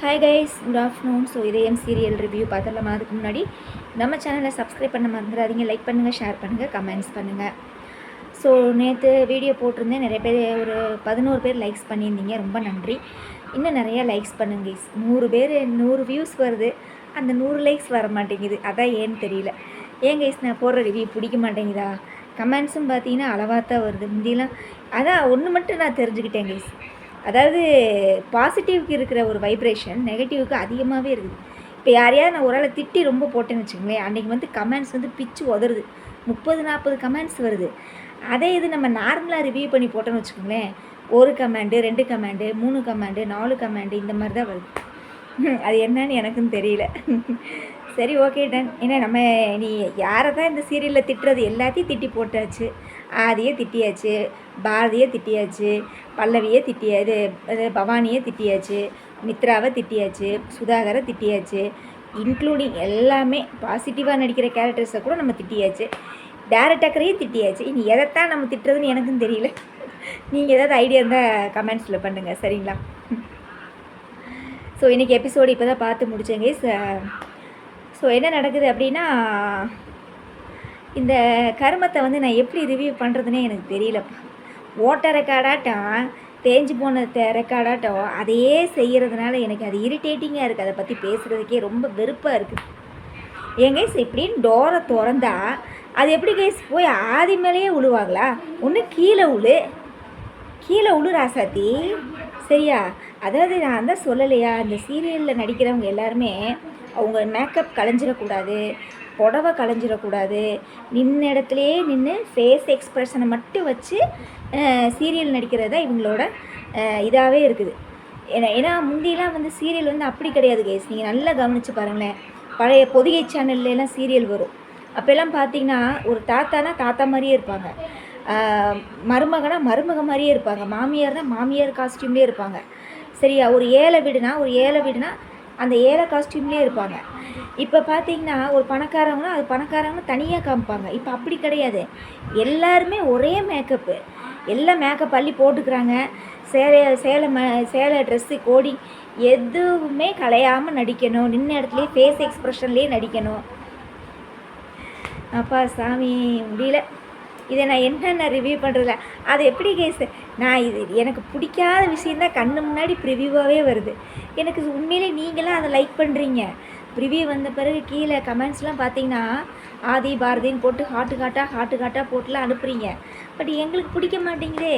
Hi guys, good afternoon. So இதயம் serial review பார்த்துடலாம். அதுக்கு முன்னாடி நம்ம சேனலை சப்ஸ்கிரைப் பண்ண மறந்துடாதீங்க. லைக் பண்ணுங்கள், ஷேர் பண்ணுங்கள், கமெண்ட்ஸ் பண்ணுங்கள். ஸோ நேற்று வீடியோ போட்டிருந்தேன், நிறைய பேர் ஒரு 11 பேர் லைக்ஸ் பண்ணியிருந்தீங்க, ரொம்ப நன்றி. இன்னும் நிறையா லைக்ஸ் பண்ணுங்க கைஸ். 100 வியூஸ் வருது, அந்த 100 லைக்ஸ் வர மாட்டேங்குது, அதான் ஏன்னு தெரியல. ஏன் கைஸ் நான் போடுற ரிவ்யூ பிடிக்க மாட்டேங்குதா? கமெண்ட்ஸும் பார்த்தீங்கன்னா அளவாக தான் வருது. முந்தியெல்லாம் அதான் ஒன்று மட்டும் நான் தெரிஞ்சுக்கிட்டேன் கைஸ், அதாவது பாசிட்டிவ்க்கு இருக்கிற ஒரு வைப்ரேஷன் நெகட்டிவ்க்கு அதிகமாகவே இருக்குது. இப்போ யாரையாவது நான் ஒரு ஆளை திட்டி ரொம்ப போட்டேன்னு வச்சுக்கோங்களேன், அன்றைக்கி வந்து கமெண்ட்ஸ் வந்து பிச்சு உதறுது, 30-40 கமெண்ட்ஸ் வருது. அதே இது நம்ம நார்மலாக ரிவ்யூ பண்ணி போட்டோன்னு வச்சுக்கோங்களேன், 1 கமெண்டு, 2 கமெண்டு, 3 கமெண்டு, 4 கமெண்டு, இந்த மாதிரி தான் வருது. அது என்னன்னு எனக்கும் தெரியல. சரி, ஓகே, டன். ஏன்னா நம்ம நீ யாரை தான் இந்த சீரியலில் திட்டுறது, எல்லாத்தையும் திட்டி போட்டாச்சு. ஆதியை திட்டியாச்சு, பாரதியை திட்டியாச்சு, பல்லவியை திட்டியாது, பவானியை திட்டியாச்சு, மித்ராவை திட்டியாச்சு, சுதாகரை திட்டியாச்சு, இன்க்ளூடிங் எல்லாமே பாசிட்டிவாக நடிக்கிற கேரக்டர்ஸை கூட நம்ம திட்டியாச்சு, டேரக்டரையும் திட்டியாச்சு. இனி எதைத்தான் நம்ம திட்டுறதுன்னு எனக்கும் தெரியல. நீங்கள் ஏதாவது ஐடியா இருந்தால் கமெண்ட்ஸில் பண்ணுங்கள், சரிங்களா? ஸோ இன்றைக்கி எபிசோடு இப்போ தான் பார்த்து முடித்தேங்க. ஸோ என்ன நடக்குது அப்படின்னா, இந்த கருமத்தை வந்து நான் எப்படி ரிவ்யூ பண்ணுறதுனே எனக்கு தெரியலப்பா. ஓட்ட ரெக்கார்டாட்டம், தேஞ்சு போன ரெக்கார்டாட்டம் அதையே செய்கிறதுனால எனக்கு அது இரிட்டேட்டிங்காக இருக்குது. அதை பற்றி பேசுகிறதுக்கே ரொம்ப வெறுப்பாக இருக்குது. ஏன் கைஸ் இப்படின்னு டோரை திறந்தா அது எப்படி கைஸ் போய் ஆதி மேலேயே உழுவாங்களா? ஒன்று கீழே உழு ராசாத்தி, சரியா? அதாவது நான் தான் சொல்லலையா, இந்த சீரியலில் நடிக்கிறவங்க எல்லாருமே அவங்க மேக்கப் கலைஞ்சிடக்கூடாது, புடவை கலைஞ்சிடக்கூடாது, நின்ன இடத்துலையே நின்று ஃபேஸ் எக்ஸ்ப்ரெஷனை மட்டும் வச்சு சீரியல் நடிக்கிறது தான் இவங்களோட இதாகவே இருக்குது. ஏன்னா முந்தியெல்லாம் வந்து சீரியல் வந்து அப்படி கிடையாது கைஸ். நீங்கள் நல்லா கவனித்து பாருங்களேன், பழைய பொதிகை சேனல்லாம் சீரியல் வரும். அப்போல்லாம் பார்த்தீங்கன்னா ஒரு தாத்தானா தாத்தா மாதிரியே இருப்பாங்க, மருமகனா மருமக மாதிரியே இருப்பாங்க, மாமியார்னா மாமியார் காஸ்டியூம்லேயே இருப்பாங்க, சரியா? ஒரு ஏழை வீடுனா அந்த ஏழை காஸ்டியூம்லேயே இருப்பாங்க. இப்போ பார்த்தீங்கன்னா ஒரு பணக்காரங்கன்னா அது பணக்காரங்கன்னா தனியாக காமிப்பாங்க. இப்போ அப்படி கிடையாது, எல்லாருமே ஒரே மேக்கப்பு, எல்லாம் மேக்கப் அள்ளி போட்டுக்கிறாங்க. சேலை ட்ரெஸ்ஸு கோடி எதுவுமே கலையாமல் நடிக்கணும், நின்ன இடத்துலையே ஃபேஸ் எக்ஸ்ப்ரெஷன்லேயே நடிக்கணும். அப்பா சாமி, முடியல. இதை நான் என்னென்ன ரிவ்யூ பண்ணுறதில்ல. அது எப்படி கேஸ், நான் இது எனக்கு பிடிக்காத விஷயந்தான் கண்ணு முன்னாடி ப்ரிவியூவாகவே வருது. எனக்கு உண்மையிலே நீங்களாம் அதை லைக் பண்ணுறீங்க. ப்ரிவியூ வந்த பிறகு கீழே கமெண்ட்ஸ்லாம் பார்த்தீங்கன்னா ஆதி பாரதின்னு போட்டு ஹாட்டு காட்டாக போட்டுலாம் அனுப்புகிறீங்க. பட் எங்களுக்கு பிடிக்க மாட்டேங்குதே,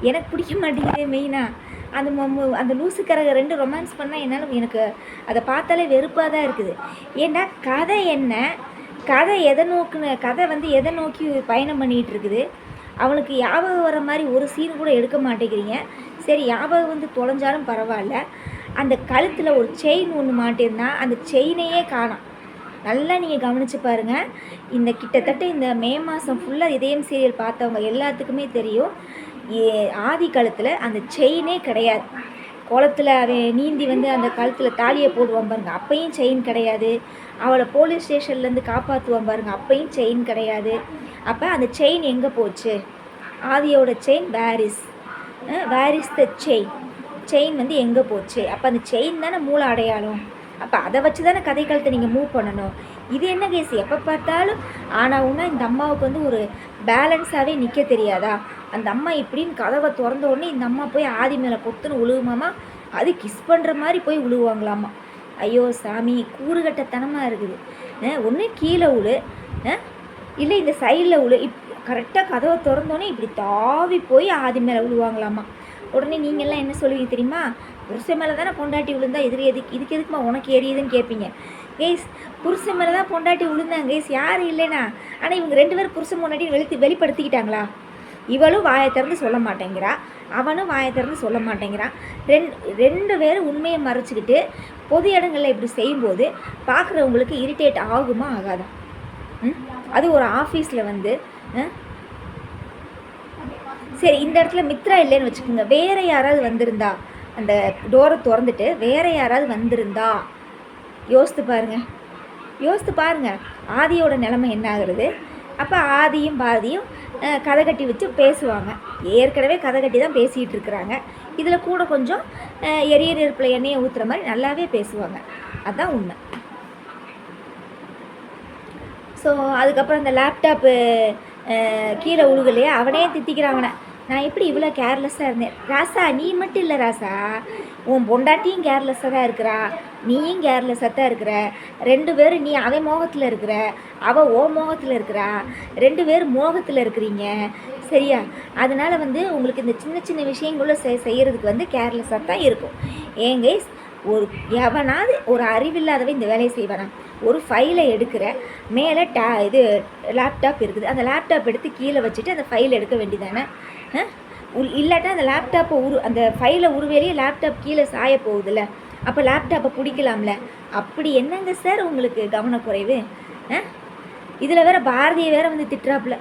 எனக்கு பிடிக்க மாட்டேங்குதே. மெயினாக அந்த லூசுக்காரங்க 2 ரொமான்ஸ் பண்ணால் என்னால் எனக்கு அதை பார்த்தாலே வெறுப்பாக தான் இருக்குது. ஏன்னா கதை எதை நோக்கி பயணம் பண்ணிகிட்டு இருக்குது. அவனுக்கு ஞாபகம் வர மாதிரி ஒரு சீன் கூட எடுக்க மாட்டேங்கிறீங்க. சரி, ஞாபகம் வந்து தொலைஞ்சாலும் பரவாயில்ல, அந்த கழுத்தில் ஒரு செயின் ஒன்று மாட்டிருந்தா அந்த செயினையே காணோம். நல்லா நீங்கள் கவனித்து பாருங்கள். கிட்டத்தட்ட இந்த மே மாதம் ஃபுல்லாக இதயம் சீரியல் பார்த்தவங்க எல்லாத்துக்குமே தெரியும், ஆதி கழுத்தில் அந்த செயினே கிடையாது. குளத்தில் அவன் நீந்தி வந்து அந்த கழுத்தில் தாலியை போடுவான் பாருங்க, அப்பையும் செயின் கிடையாது. அவளை போலீஸ் ஸ்டேஷன்லேருந்து காப்பாற்றுவான் பாருங்க, அப்பையும் செயின் கிடையாது. அப்போ அந்த செயின் எங்கே போச்சு? ஆதியோட chain where is the chain வந்து எங்கே போச்சு? அப்போ அந்த செயின் தானே மூல அடையாளம். அப்போ அதை வச்சு தானே கதை காலத்தை நீங்கள் மூவ் பண்ணணும். இது என்ன கேஸ், எப்போ பார்த்தாலும் ஆனாவுன்னா இந்த அம்மாவுக்கு வந்து ஒரு பேலன்ஸாகவே நிற்க தெரியாதா? அந்த அம்மா இப்படின்னு கதவை திறந்த உடனே இந்த அம்மா போய் ஆதி மேலே பொத்துன்னு உழுவுமாமா, அது கிஸ் பண்ணுற மாதிரி போய் உழுவாங்களாமா. ஐயோ சாமி, கூறுகட்டத்தனமாக இருக்குது. ஒன்று கீழே உழு, இல்லை இந்த சைடில் உழு. கரெக்டாக கதவை திறந்தோடனே இப்படி தாவி போய் ஆதி மேலே விழுவாங்களாமா. உடனே நீங்கள்லாம் என்ன சொல்லுவீங்க தெரியுமா? புருஷன் மேலே தானே பொண்டாட்டி விழுந்தா இதுக்கு எதுக்குமா உனக்கு எரியுதுன்னு கேட்பீங்க. கேஸ், புருஷன் மேலே தான் பொண்டாட்டி விழுந்தாங்க கேஸ், யாரும் இல்லைனா. ஆனால் இவங்க 2 பேரும் புருஷன் பொண்டாட்டி வெளிப்படுத்திக்கிட்டாங்களா? இவளும் வாயை திறந்து சொல்ல மாட்டேங்கிறா, அவனும் வாயை திறந்து சொல்ல மாட்டேங்கிறான். 2 பேரும் உண்மையை மறைச்சிக்கிட்டு பொது இடங்களில் இப்படி செய்யும்போது பார்க்குறவங்களுக்கு இரிட்டேட் ஆகுமா ஆகாதா? அது ஒரு ஆஃபீஸில் வந்து சரி, இந்த இடத்துல மித்ரா இல்லைன்னு வச்சுக்கோங்க, வேறு யாராவது வந்திருந்தா, அந்த டோரை திறந்துட்டு வேறு யாராவது வந்திருந்தா யோசித்து பாருங்கள் ஆதியோட நிலைமை என்ன ஆகுறது? அப்போ ஆதியும் பாரதியும் கதை கட்டி வச்சு பேசுவாங்க. ஏற்கனவே கதை கட்டி தான் பேசிகிட்டு இருக்கிறாங்க. இதில் கூட கொஞ்சம் எரியற நெருப்பில் எண்ணெயை ஊற்றுற மாதிரி நல்லாவே பேசுவாங்க. அதுதான் உண்மை. ஸோ அதுக்கப்புறம் அந்த லேப்டாப்பு கீழே உழுகலையே அவனே திட்டிக்கிறான் அவனை. நான் எப்படி இவ்வளோ கேர்லெஸ்ஸாக இருந்தேன் ராசா, நீ மட்டும் இல்லை ராசா, உன் பொண்டாட்டியும் கேர்லெஸ்ஸாக தான் இருக்கிறா, நீயும் கேர்லெஸ்ஸாக தான் இருக்கிற, 2 பேரும், நீ அவன் மோகத்தில் இருக்கிற, அவள் ஓ மோகத்தில் இருக்கிறா, 2 பேரும் மோகத்தில் இருக்கிறீங்க சரியா? அதனால் வந்து உங்களுக்கு இந்த சின்ன சின்ன விஷயங்களும் செய்கிறதுக்கு வந்து கேர்லெஸ்ஸாக தான் இருக்கும். ஏன் கைஸ், ஒரு எவனாவது ஒரு அறிவில்லாதவன் இந்த வேலையை செய்வானா? ஒரு ஃபைலை எடுக்கிற, மேலே இது லேப்டாப் இருக்குது, அந்த லேப்டாப் எடுத்து கீழே வச்சுட்டு அந்த ஃபைலை எடுக்க வேண்டியதானே? இல்லாட்டா அந்த லேப்டாப்பை அந்த ஃபைலை உருவேலையே லேப்டாப் கீழே சாய போகுதுல்ல, அப்போ லேப்டாப்பை பிடிக்கலாம்ல. அப்படி என்னங்க சார் உங்களுக்கு கவனக்குறைவு? இதில் வேறு பாரதியை வேறு வந்து திட்டுறாப்புல.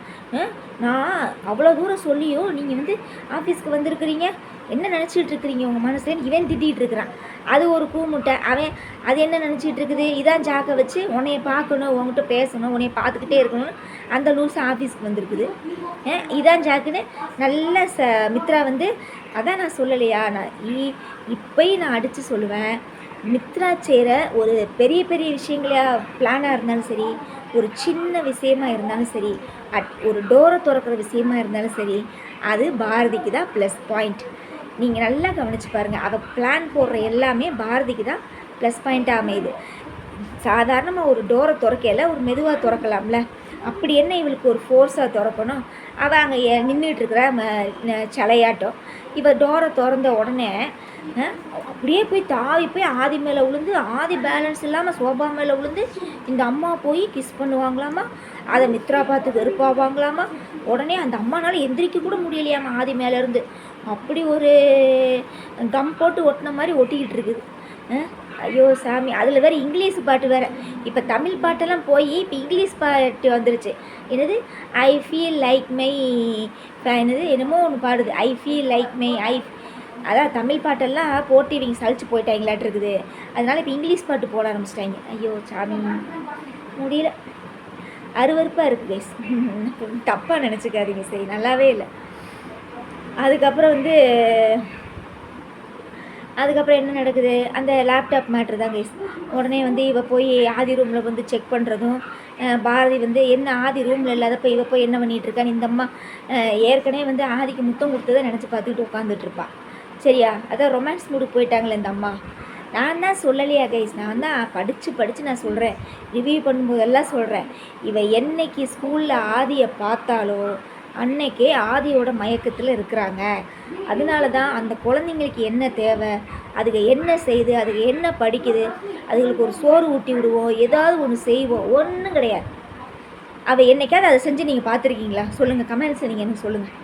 நான் அவ்வளோ தூரம் சொல்லியும் நீங்கள் வந்து ஆஃபீஸ்க்கு வந்திருக்கிறீங்க, என்ன நினச்சிட்டு இருக்கிறீங்க உங்கள் மனசுலேன்னு இவன் திட்டிகிட்டு இருக்கிறான். அது ஒரு கூமுட்டை. அவன் அது என்ன நினச்சிட்டு இருக்குது, இதான் ஜாக்கை வச்சு உன்னைய பார்க்கணும், உங்ககிட்ட பேசணும், உன்னைய பார்த்துக்கிட்டே இருக்கணும்னு அந்த லூஸ் ஆஃபீஸ்க்கு வந்திருக்குது. இதான் ஜாக்குன்னு நல்ல மித்ரா வந்து, அதான் நான் சொல்லலையா, நான் இப்போயும் நான் அடித்து சொல்லுவேன், மித்ரா செய்கிற ஒரு பெரிய பெரிய விஷயங்களா பிளானாக இருந்தாலும் சரி, ஒரு சின்ன விஷயமா இருந்தாலும் சரி, ஒரு டோரை திறக்கிற விஷயமா இருந்தாலும் சரி, அது பாரதிக்கு தான் ப்ளஸ் பாயிண்ட். நீங்கள் நல்லா கவனித்து பாருங்கள், அவள் பிளான் போடுற எல்லாமே பாரதிக்கு தான் ப்ளஸ் பாயிண்ட்டாக அமையுது. சாதாரணமாக ஒரு டோரை திறக்கல, ஒரு மெதுவாக திறக்கலாம்ல, அப்படி என்ன இவளுக்கு ஒரு ஃபோர்ஸாக திறக்கணும்? அவள் அங்கே நின்றுட்டுருக்கிற சலையாட்டம். இவள் டோரை திறந்த உடனே அப்படியே போய் தாவி போய் ஆதி மேலே விழுந்து, ஆதி பேலன்ஸ் இல்லாமல் சோபா மேலே விழுந்து இந்த அம்மா போய் கிஸ் பண்ணுவாங்களாமா, அதை மித்ரா பார்த்து வெறுப்பாவாங்களாமா. உடனே அந்த அம்மானால எந்திரிக்க கூட முடியலையாமா ஆதி மேலேருந்து. அப்படி ஒரு கம் போட்டு ஒட்டின மாதிரி ஒட்டிக்கிட்டு இருக்குது. ஐயோ சாமி, அதில் வேறு இங்கிலீஷ் பாட்டு வேறு. இப்போ தமிழ் பாட்டெல்லாம் போய் இப்போ இங்கிலீஷ் பாட்டு வந்துருச்சு. என்னது, ஐ ஃபீல் லைக் மை, என்னது என்னமோ ஒன்று பாடுது, ஐ ஃபீல் லைக் மை அதான் தமிழ் பாட்டெல்லாம் போட்டு இவங்க சலிச்சு போயிட்டாங்களாட்டு இருக்குது. அதனால் இப்போ இங்கிலீஷ் பாட்டு போட ஆரம்பிச்சிட்டாங்க. ஐயோ சாமி, முடியல, அருவருப்பாக இருக்குது கைஸ். தப்பாக நினச்சிக்காதீங்க, சரி, நல்லாவே இல்லை. அதுக்கப்புறம் என்ன நடக்குது, அந்த லேப்டாப் மேட்ரு தான் கைஸ். உடனே வந்து இவ போய் ஆதி ரூமில் வந்து செக் பண்ணுறதும், பாரதி வந்து என்ன ஆதி ரூமில் இல்லாதப்போ இவ போய் என்ன பண்ணிகிட்ருக்கான்னு இந்த அம்மா ஏற்கனவே வந்து ஆதிக்கு முத்தம் கொடுத்ததை நினச்சி பார்த்துக்கிட்டு உட்காந்துட்ருப்பா சரியா? அதான் ரொமான்ஸ் மூடுக்கு போயிட்டாங்களே இந்த அம்மா. நான் தான் சொல்லலையா கைஸ், நான் தான் படித்து நான் சொல்கிறேன், ரிவ்யூ பண்ணும்போதெல்லாம் சொல்கிறேன், இவ என்னைக்கு ஸ்கூலில் ஆதியை பார்த்தாலோ அன்னைக்கே ஆதியோட மயக்கத்தில் இருக்கிறாங்க. அதனால தான் அந்த குழந்தைங்களுக்கு என்ன தேவை, அதுக்கு என்ன செய்யுது, அதுக்கு என்ன படிக்குது, அதுகளுக்கு ஒரு சோறு ஊட்டி விடுவோம், ஏதாவது ஒன்று செய்வோம், ஒன்றும் கிடையாது. அவள் என்னைக்காவது அதை செஞ்சு நீங்கள் பார்த்துருக்கீங்களா? சொல்லுங்கள், கமெண்ட்ஸில் நீங்கள் என்ன சொல்லுங்கள்.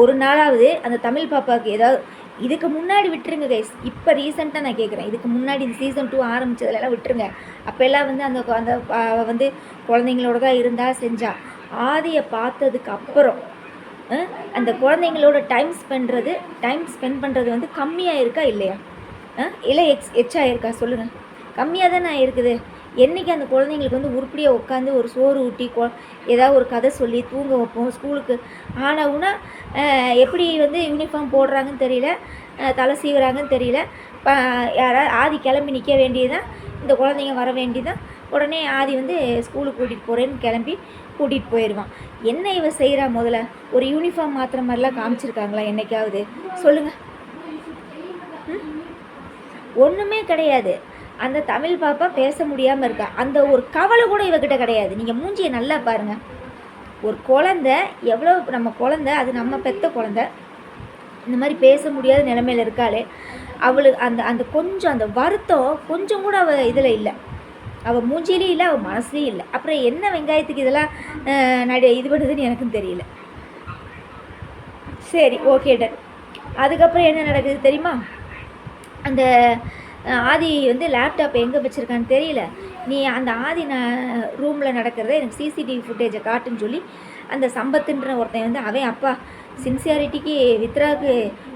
ஒரு நாளாவது அந்த தமிழ் பாப்பாவுக்கு ஏதாவது, இதுக்கு முன்னாடி விட்டுருங்க கைஸ், இப்போ ரீசெண்டாக நான் கேட்குறேன், இதுக்கு முன்னாடி இந்த சீசன் 2 ஆரம்பித்ததுலாம் விட்டுருங்க. அப்போல்லாம் வந்து அந்த வந்து குழந்தைங்களோட தான் இருந்தால் செஞ்சா. ஆதியை பார்த்ததுக்கு அப்புறம் அந்த குழந்தைங்களோட டைம் ஸ்பெண்ட் பண்ணுறது வந்து கம்மியாக இருக்கா இல்லையா? இல்லை எச்சாக இருக்கா சொல்லுங்கள்? கம்மியாக தானே இருக்குது. என்றைக்கு அந்த குழந்தைங்களுக்கு வந்து உருப்படியாக உட்காந்து ஒரு சோறு ஊட்டி ஏதாவது ஒரு கதை சொல்லி தூங்க வைப்போம். ஸ்கூலுக்கு ஆனவுன்னா எப்படி வந்து யூனிஃபார்ம் போடுறாங்கன்னு தெரியல, தலை சீவுறாங்கன்னு தெரியல. யாராவது ஆதி கிளம்பி நிற்க வேண்டியதுதான், இந்த குழந்தைங்க வர வேண்டியதான். உடனே ஆதி வந்து ஸ்கூலுக்கு கூட்டிகிட்டு போகிறேன்னு கிளம்பி கூட்டிகிட்டு போயிடுவான். என்ன இவ செய்கிறா? முதல்ல ஒரு யூனிஃபார்ம் மாற்றுற மாதிரிலாம் காமிச்சிருக்காங்களா என்னைக்காவது சொல்லுங்கள்? ஒன்றுமே கிடையாது. அந்த தமிழ் பாப்பா பேச முடியாமல் இருக்கா, அந்த ஒரு கவலை கூட இவகிட்ட கிடையாது. நீங்கள் மூஞ்சியை நல்லா பாருங்கள். ஒரு குழந்தை எவ்வளோ, நம்ம குழந்தை, அது நம்ம பெற்ற குழந்தை, இந்த மாதிரி பேச முடியாத நிலைமையில் இருக்காளே, அவளுக்கு அந்த கொஞ்சம் அந்த வருத்தம் கொஞ்சம் கூட அவள் இதில் இல்லை, அவள் மூஞ்சிலையும் இல்லை, அவள் மனசுலேயும் இல்லை. அப்புறம் என்ன வெங்காயத்துக்கு இதெல்லாம் இது பண்ணுதுன்னு எனக்கும் தெரியல. சரி, ஓகே டன். அதுக்கப்புறம் என்ன நடக்குது தெரியுமா? அந்த ஆதி வந்து லேப்டாப் எங்கே வச்சுருக்கான்னு தெரியல, நீ அந்த ஆதி ரூமில் நடக்கிறத எனக்கு சிசிடிவி ஃபுட்டேஜை காட்டுன்னு சொல்லி அந்த சம்பத்துன்ற ஒருத்தன் வந்து அவன் அப்பா சின்சியாரிட்டிக்கு வித்ராவுக்கு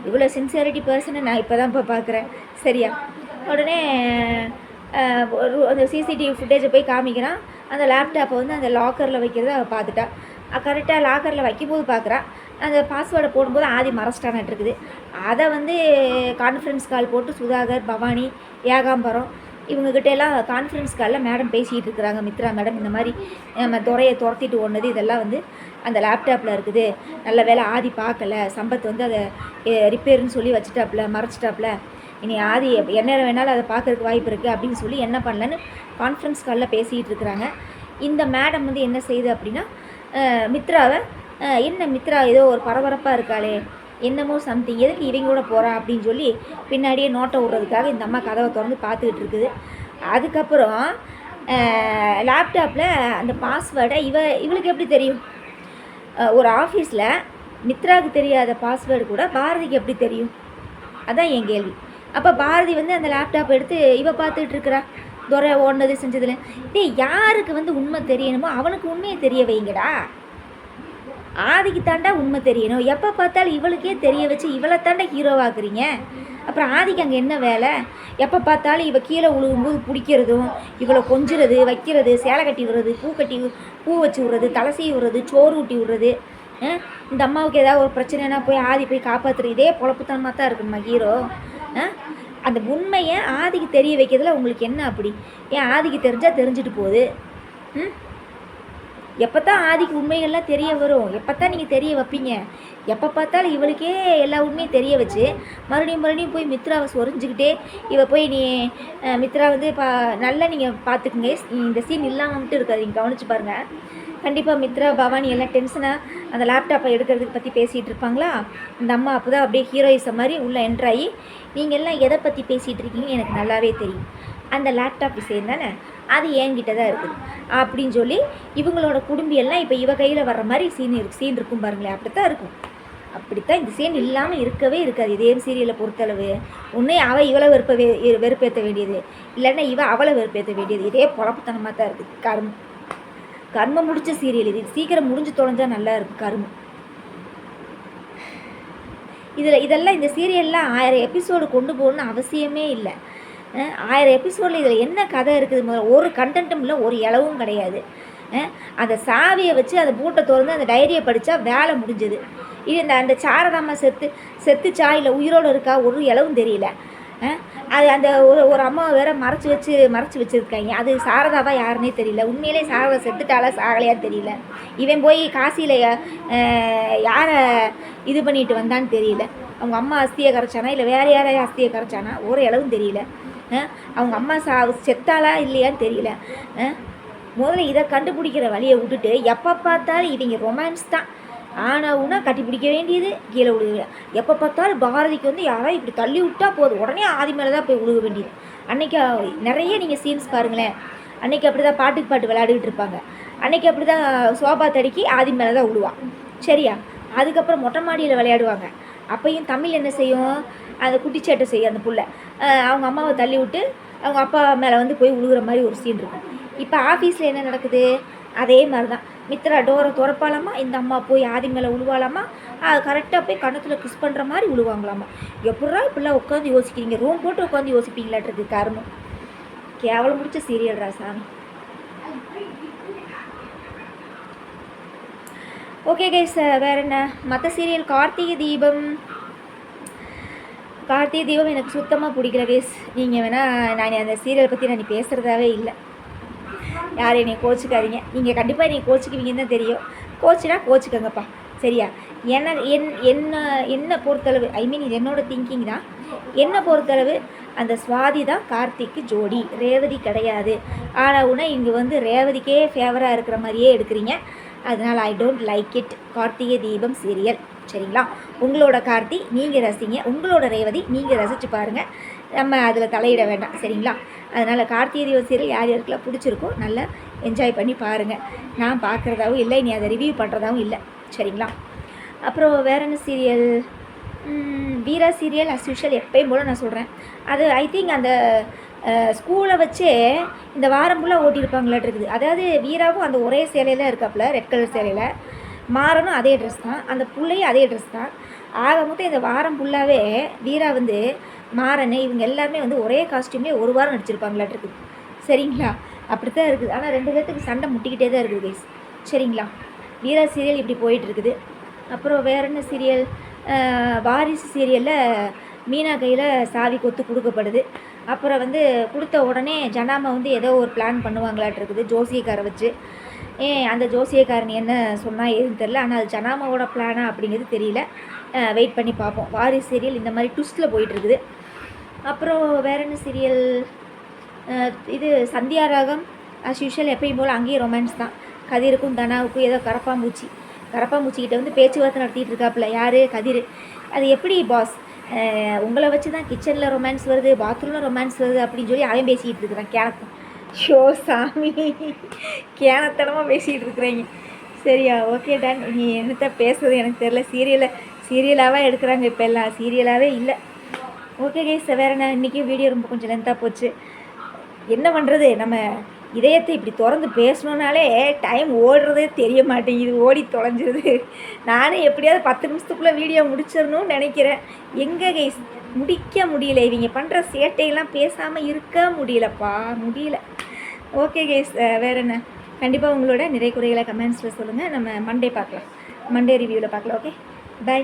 இவ்வளோ சின்சியாரிட்டி பர்சனை நான் இப்போ தான் பார்க்குறேன் சரியா? உடனே அந்த சிசிடிவி ஃபுட்டேஜை போய் காமிக்கிறான். அந்த லேப்டாப்பை வந்து அந்த லாக்கரில் வைக்கிறத அவள் பார்த்துட்டா. கரெக்டாக லாக்கரில் வைக்கும்போது பார்க்குறா, அந்த பாஸ்வேர்டை போடும்போது ஆதி மறைச்சிட்டானாட்டு இருக்குது. அதை வந்து கான்ஃபரன்ஸ் கால் போட்டு சுதாகர், பவானி, ஏகாம்பரம் இவங்ககிட்ட எல்லாம் கான்ஃபரன்ஸ் காலில் மேடம் பேசிகிட்டு இருக்கிறாங்க. மித்ரா மேடம் இந்த மாதிரி நம்ம துறையை துரத்திட்டு ஓடுனது இதெல்லாம் வந்து அந்த லேப்டாப்பில் இருக்குது. நல்ல வேலை ஆதி பார்க்கல, சம்பத் வந்து அதை ரிப்பேர்னு சொல்லி வச்சுட்டாப்புல, மறைச்சிட்டாப்புல. இனி ஆதி என்ன வேணாலும் அதை பார்க்கறதுக்கு வாய்ப்பு இருக்குது அப்படின்னு சொல்லி என்ன பண்ணலன்னு கான்ஃபரன்ஸ் காலில் பேசிகிட்டு இருக்கிறாங்க. இந்த மேடம் வந்து என்ன செய்யுது அப்படின்னா மித்ராவை என்ன மித்ரா ஏதோ ஒரு பரபரப்பாக இருக்காளே, என்னமோ சம்திங், எதுக்கு இவங்களோட போகிறா அப்படின்னு சொல்லி பின்னாடியே நோட்டை விட்றதுக்காக இந்த அம்மா கதவை திறந்து பார்த்துக்கிட்டு இருக்குது. அதுக்கப்புறம் லேப்டாப்பில் அந்த பாஸ்வேர்டை இவளுக்கு எப்படி தெரியும்? ஒரு ஆஃபீஸில் மித்ராவுக்கு தெரியாத பாஸ்வேர்டு கூட பாரதிக்கு எப்படி தெரியும்? அதான் என் கேள்வி. அப்போ பாரதி வந்து அந்த லேப்டாப் எடுத்து பார்த்துக்கிட்டு இருக்கிறா, துறை ஓடினது செஞ்சதில். யாருக்கு வந்து உண்மை தெரியணுமோ அவனுக்கு உண்மையை தெரிய வைங்கடா. ஆதிக்கு தாண்டா உண்மை தெரியணும். எப்போ பார்த்தாலும் இவளுக்கே தெரிய வச்சு இவளை தாண்டா ஹீரோவாக்குறீங்க. அப்புறம் ஆதிக்கு அங்கே என்ன வேலை? எப்போ பார்த்தாலும் இவள் கீழே உழுகும்போது பிடிக்கிறதும், இவளை கொஞ்சுறது, வைக்கிறது, சேலை கட்டி விடுறது, பூ வச்சு விட்றது, தலை சீவி விடுறது, சோறு ஊட்டி விடுறது. இந்த அம்மாவுக்கு ஏதாவது ஒரு பிரச்சனைனா போய் ஆதி போய் காப்பாற்றுறது. இதே பொழப்புத்தனமாக தான் இருக்குமா ஹீரோ? அந்த உண்மையை ஆதிக்கு தெரிய வைக்கிறதுல உங்களுக்கு என்ன அப்படி? ஏன் ஆதிக்கு தெரிஞ்சால் தெரிஞ்சுட்டு போகுது. எப்போ தான் ஆதிக்கு உண்மைகள்லாம் தெரிய வரும்? எப்போ தான் நீங்கள் தெரிய வைப்பீங்க? எப்போ பார்த்தாலும் இவளுக்கே எல்லா உண்மையும் தெரிய வச்சு மறுபடியும் போய் மித்ராவை சொரிஞ்சுக்கிட்டே போய் நீ மித்ரா வந்து நல்லா நீங்கள் பார்த்துக்குங்க. இந்த சீன் இல்லாமல் மட்டும் இருக்காது, நீங்கள் கவனிச்சு பாருங்கள். கண்டிப்பாக மித்ரா, பவானி எல்லாம் டென்ஷனாக அந்த லேப்டாப்பை எடுக்கிறதுக்கு பற்றி பேசிகிட்டு இருப்பாங்களா? இந்த அம்மா அப்போ தான் அப்படியே ஹீரோயிசம் மாதிரி உள்ளே என்ட்ராகி நீங்கள் எல்லாம் எதை பற்றி பேசிகிட்டு இருக்கீங்கன்னு எனக்கு நல்லாவே தெரியும். அந்த லேப்டாப் விஷயம் தானே, அது என்கிட்ட தான் இருக்குது அப்படின்னு சொல்லி இவங்களோட குடும்பியெல்லாம் இப்போ இவ கையில் வர்ற மாதிரி சீன் இருக்கும் பாருங்களேன். அப்படித்தான் இருக்கும். அப்படித்தான் இந்த சீன் இல்லாமல் இருக்கவே இருக்காது. இதே சீரியலை பொறுத்தளவு ஒன்றே அவள் இவளை வெறுப்பேற்ற வேண்டியது, இல்லைன்னா அவளை வெறுப்பேற்ற வேண்டியது. இதே பொழப்புத்தனமாக தான் இருக்குது. கர்மம் முடிச்ச சீரியல் இது. சீக்கிரம் முடிஞ்சு தொலைஞ்சால் நல்லா இருக்குது கர்மம். இதெல்லாம் இந்த சீரியல்லாம் 1000 எபிசோடு கொண்டு போகணுன்னு அவசியமே இல்லை. 1000 எபிசோடில் இதில் என்ன கதை இருக்குது? முதல்ல ஒரு கண்டென்ட்டும் இல்லை, ஒரு இளவும் கிடையாது. அந்த சாவியை வச்சு அந்த பூட்டை திறந்து அந்த டைரியை படித்தா வேலை முடிஞ்சது. இது அந்த சாரதாம்மா செத்துச்சா இல்லை உயிரோடு இருக்கா ஒரு இளவும் தெரியல. அது அந்த ஒரு அம்மா வேற மறைச்சி வச்சுருக்காங்க. அது சாரதாவா யாருன்னே தெரியல. உண்மையிலே சாரதா செத்துட்டாலா சாகலையான்னு தெரியல. இவன் போய் காசியில் யாரை இது பண்ணிட்டு வந்தான்னு தெரியல. அவங்க அம்மா அஸ்தியை கரைச்சானா இல்லை வேறு யாரையும் அஸ்தியை கரைச்சானா ஒரு இளவும் தெரியல. அவங்க அம்மா செத்தாலா இல்லையான்னு தெரியல. முதல்ல இதை கண்டுபிடிக்கிற வழியை விட்டுட்டு எப்போ பார்த்தாலும் இவங்க ரொமான்ஸ் தான். ஆனாவுன்னா கட்டி பிடிக்க வேண்டியது, கீழே விழுக. எப்போ பார்த்தாலும் பாரதிக்கு வந்து யாராவது இப்படி தள்ளி விட்டா போதும், உடனே ஆதி மேலே தான் போய் விழுக வேண்டியது. அன்றைக்கி நிறைய நீங்கள் சீன்ஸ் பாருங்களேன். அன்றைக்கி அப்படி தான் பாட்டுக்கு பாட்டு விளையாடிக்கிட்டு இருப்பாங்க. அன்றைக்கி அப்படி தான் சோபா தடுக்கி ஆதி மேலே தான் விழுவான். சரியா? அதுக்கப்புறம் மொட்டை மாடியில் விளையாடுவாங்க. அப்பையும் தமிழ் என்ன செய்யும்? அந்த குட்டிச்சேட்டை செய்யும் அந்த புள்ள. அவங்க அம்மாவை தள்ளி விட்டு அவங்க அப்பா மேலே வந்து போய் விழுகிற மாதிரி ஒரு சீன் இருக்கும். இப்போ ஆஃபீஸில் என்ன நடக்குது? அதே மாதிரி தான். மித்ரா டோரை திறப்பாலாமா, இந்த அம்மா போய் ஆதி மேலே விழுவாலாமா, கரெக்டாக போய் கணத்தில் கிஸ் பண்ணுற மாதிரி விழுவாங்களாமா. எப்படா இப்படிலாம் உட்காந்து யோசிக்கிறீங்க? ரூம் போட்டு உட்காந்து யோசிப்பீங்களாட்டிருக்கு. கருமம். கேவலம் முடிச்ச சீரியல்ரா சாமி. ஓகே கைஸ், வேறு என்ன மற்ற சீரியல்? கார்த்திகை தீபம் எனக்கு சுத்தமாக பிடிக்கல கைஸ். நீங்கள் வேணால் நான் அந்த சீரியலை பற்றி நான் பேசுகிறதாவே இல்லை. யாரும் என்னை கோச்சிக்காதீங்க. நீங்கள் கண்டிப்பாக என்னை கோச்சிக்குவீங்கன்னு தான் தெரியும். கோச்சினா கோச்சிக்கங்கப்பா, சரியா? என்ன பொறுத்தளவு, இது என்னோட திங்கிங் தான். என்னை பொறுத்தளவு அந்த சுவாதி தான் கார்த்திக்கு ஜோடி, ரேவதி கிடையாது. ஆனால் உடனே இங்கே வந்து ரேவதிக்கே ஃபேவராக இருக்கிற மாதிரியே எடுக்கிறீங்க. அதனால் I don't like it. Karthigai Deepam serial, சரிங்களா? உங்களோட கார்த்தி நீங்கள் ரசிங்க, உங்களோட ரேவதி நீங்கள் ரசித்து பாருங்கள். நம்ம அதில் தலையிட வேண்டாம், சரிங்களா? அதனால் கார்த்திகை தீபம் சீரியல் யார் யாருக்கெல்லாம் பிடிச்சிருக்கோ நல்லா என்ஜாய் பண்ணி பாருங்கள். நான் பார்க்குறதாவும் இல்லை, நீ அதை ரிவ்யூ பண்ணுறதாவும் இல்லை, சரிங்களா? அப்புறம் வேறு என்ன சீரியல்? வீரா சீரியல் அஸ் யூஷுவல் எப்பயும் போல் நான் சொல்கிறேன். அது ஐ திங்க் அந்த ஸ்கூலை வச்சே இந்த வாரம் ஃபுல்லாக ஓட்டியிருப்பாங்களாட்டு இருக்குது. அதாவது வீராவும் அந்த ஒரே சேலையில் இருக்காப்புல, ரெட் கலர் சேலையில். மாறனும் அதே ட்ரெஸ் தான், அந்த பிள்ளையும் அதே ட்ரெஸ் தான். ஆக மொத்தம் இந்த வாரம் ஃபுல்லாகவே வீரா வந்து மாறன் இவங்க எல்லாருமே வந்து ஒரே காஸ்டியூம்லேயே ஒரு வாரம் நடிச்சிருப்பாங்களாட்டு இருக்குது, சரிங்களா? அப்படி தான் இருக்குது. ஆனால் 2 பேர்த்துக்கு சண்டை முட்டிக்கிட்டே தான் இருக்குது கைஸ், சரிங்களா? வீரா சீரியல் இப்படி போயிட்டு இருக்குது. அப்புறம் வேற என்ன சீரியல், வாரிசு சீரியலில் மீனா கையில் சாவி கொத்து கொடுக்கப்படுது. அப்புறம் வந்து கொடுத்த உடனே ஜனாமா வந்து ஏதோ ஒரு பிளான் பண்ணுவாங்களாட்டு இருக்குது ஜோசியக்காரை வச்சு. அந்த ஜோசியக்காரன் என்ன சொன்னால் ஏதுன்னு தெரில. ஆனால் அது ஜனாமாவோட பிளானா அப்படிங்கிறது தெரியல. வெயிட் பண்ணி பார்ப்போம். வாரிசு சீரியல் இந்த மாதிரி ட்விஸ்ட்டில் போயிட்டுருக்குது. அப்புறம் வேற என்ன சீரியல், இது சந்தியா ராகம் ஆஸ் யூஷுவல் எப்பயும் போல் அங்கேயும் ரொமான்ஸ் தான். கதிருக்கும் தனாவுக்கும் ஏதோ கரப்பாம்பூச்சிக்கிட்ட வந்து பேச்சுவார்த்தை நடத்திட்டு இருக்காப்புல. யார்? கதிர். அது எப்படி பாஸ், உங்களை வச்சு தான் கிச்சனில் ரொமான்ஸ் வருது, பாத்ரூமில் ரொமான்ஸ் வருது அப்படின்னு சொல்லி அவன் பேசிக்கிட்டு இருக்கிறான் கேனத்தம். ஷோ சாமி, கேனத்தனமாக பேசிகிட்டு இருக்கிறீங்க. சரியா, ஓகே டன். நீ என்னத்த பேசுறது எனக்கு தெரில. சீரியலாகவே எடுக்கிறாங்க இப்போ எல்லாம், சீரியலாகவே இல்லை. ஓகே கைஸ், வேறு என்ன, இன்றைக்கி வீடியோ ரொம்ப கொஞ்சம் லென்த்தாக போச்சு. என்ன பண்ணுறது, நம்ம இதயத்தை இப்படி திறந்து பேசணுன்னாலே டைம் ஓடுறதே தெரிய மாட்டேங்குது, ஓடி தொலைஞ்சிருது. நானும் எப்படியாவது 10 நிமிஷத்துக்குள்ளே வீடியோ முடிச்சிடணும்னு நினைக்கிறேன். எங்கே கைஸ் முடிக்க முடியல, இவங்க பண்ணுற சேட்டையெல்லாம் பேசாமல் இருக்க முடியலப்பா, முடியல. ஓகே கைஸ், வேறு என்ன, கண்டிப்பாக உங்களோட நிறை குறைகளை கமெண்ட்ஸில் சொல்லுங்கள். நம்ம மண்டே பார்க்கலாம், மண்டே ரிவ்யூவில் பார்க்கலாம். Okay, by.